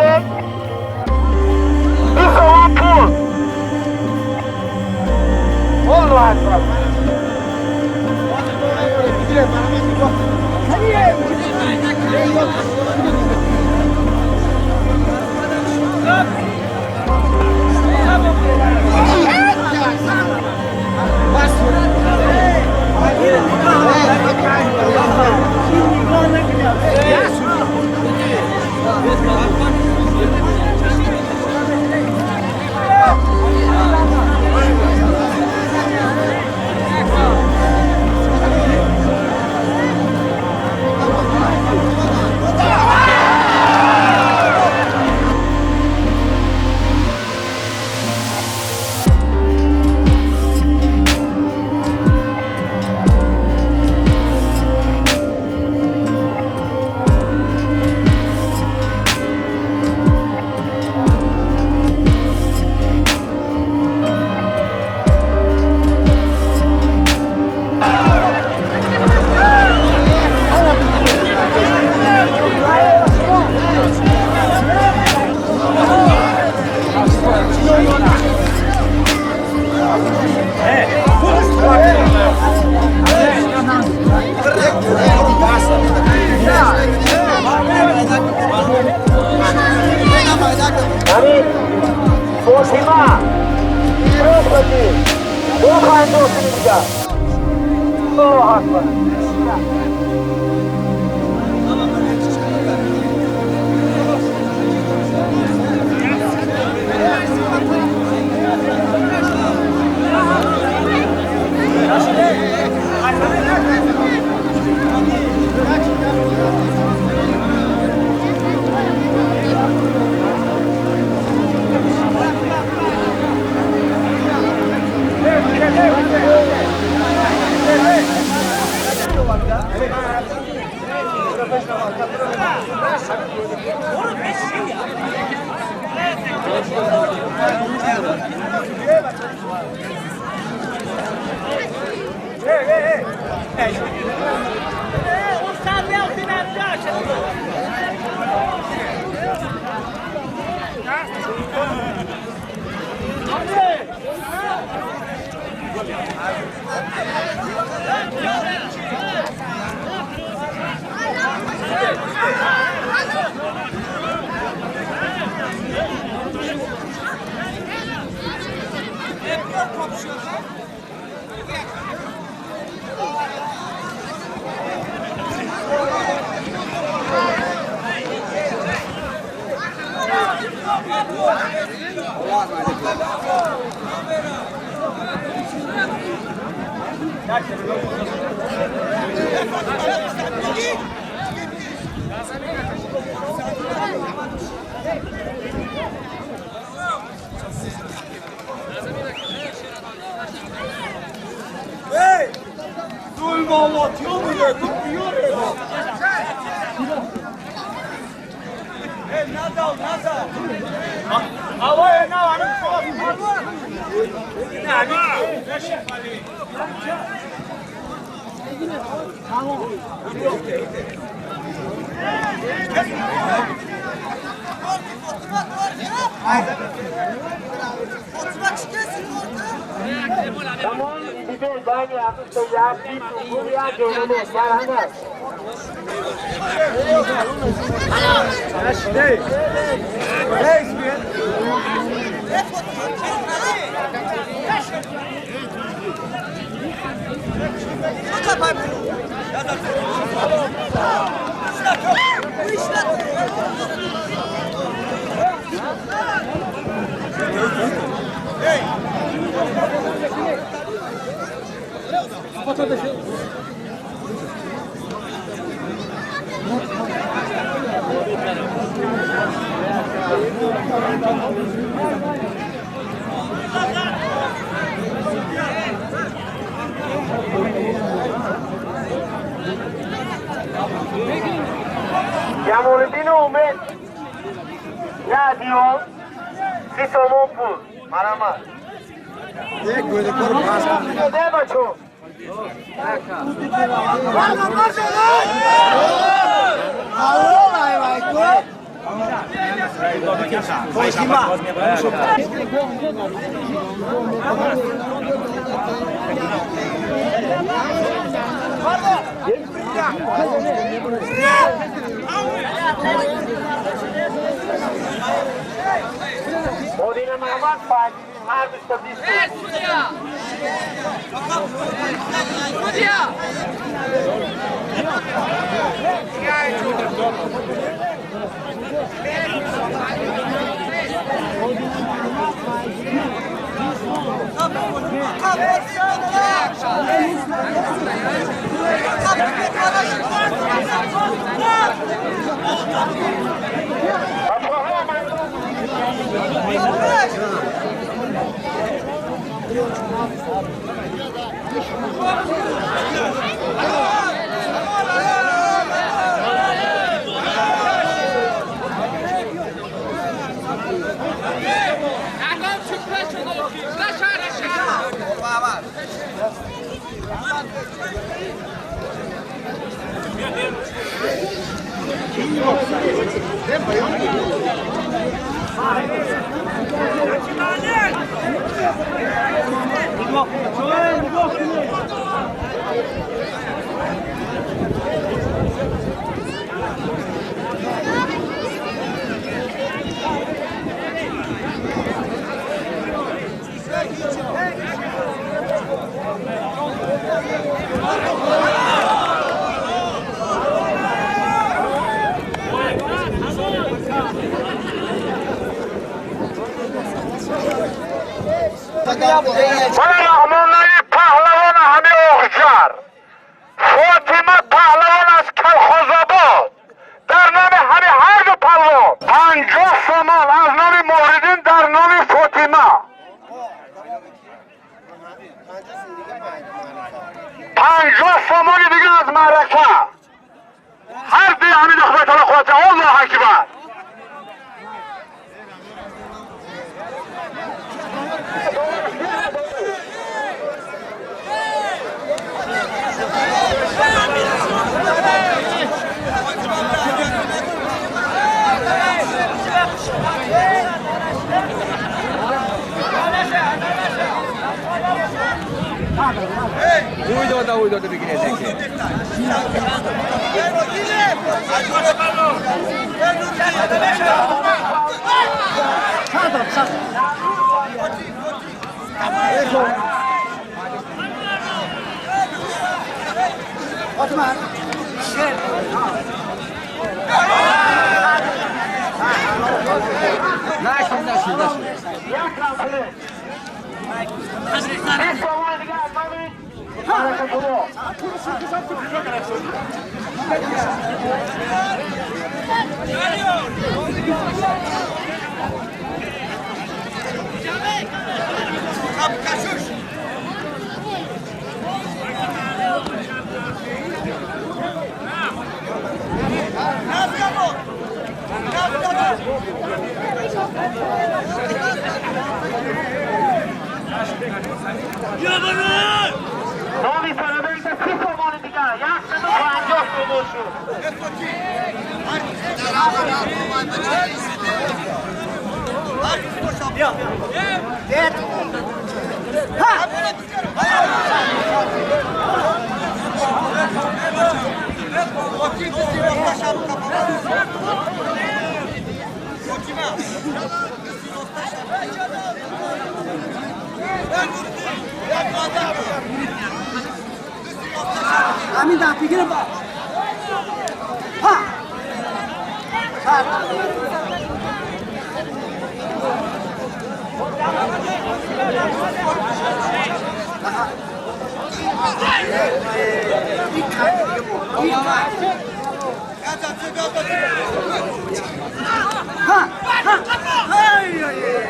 Moving. It's a one pull. All right, bro. Yamolidino men ya diyor Sisomon pul marama. एक गोले कर पास कर दे बच्चों आओ भाई भाई को Modine Mehmet Fatih her bir statistik. Bana Rahmanları pahlavon hami okjar. Fatıma pahlavon az kalxozabad. در نام همه هر دو پهلوان 50 سامان از نام موردین در نام فاطمه 50 سامان دیگه از معرکه هر دی همین خدای تعالی خواهد الله اکبر Uy dada bigine zeki. Osman. Novi Parabéns é 5 semanas de cara. Já se não vai adiós pro moço. Amin dah fikir apa? Ha. Ha. Ha. Ay ay ay.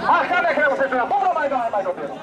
Aşağı bekle bu sesine. Bu da bayrağı. ayrılıyorum.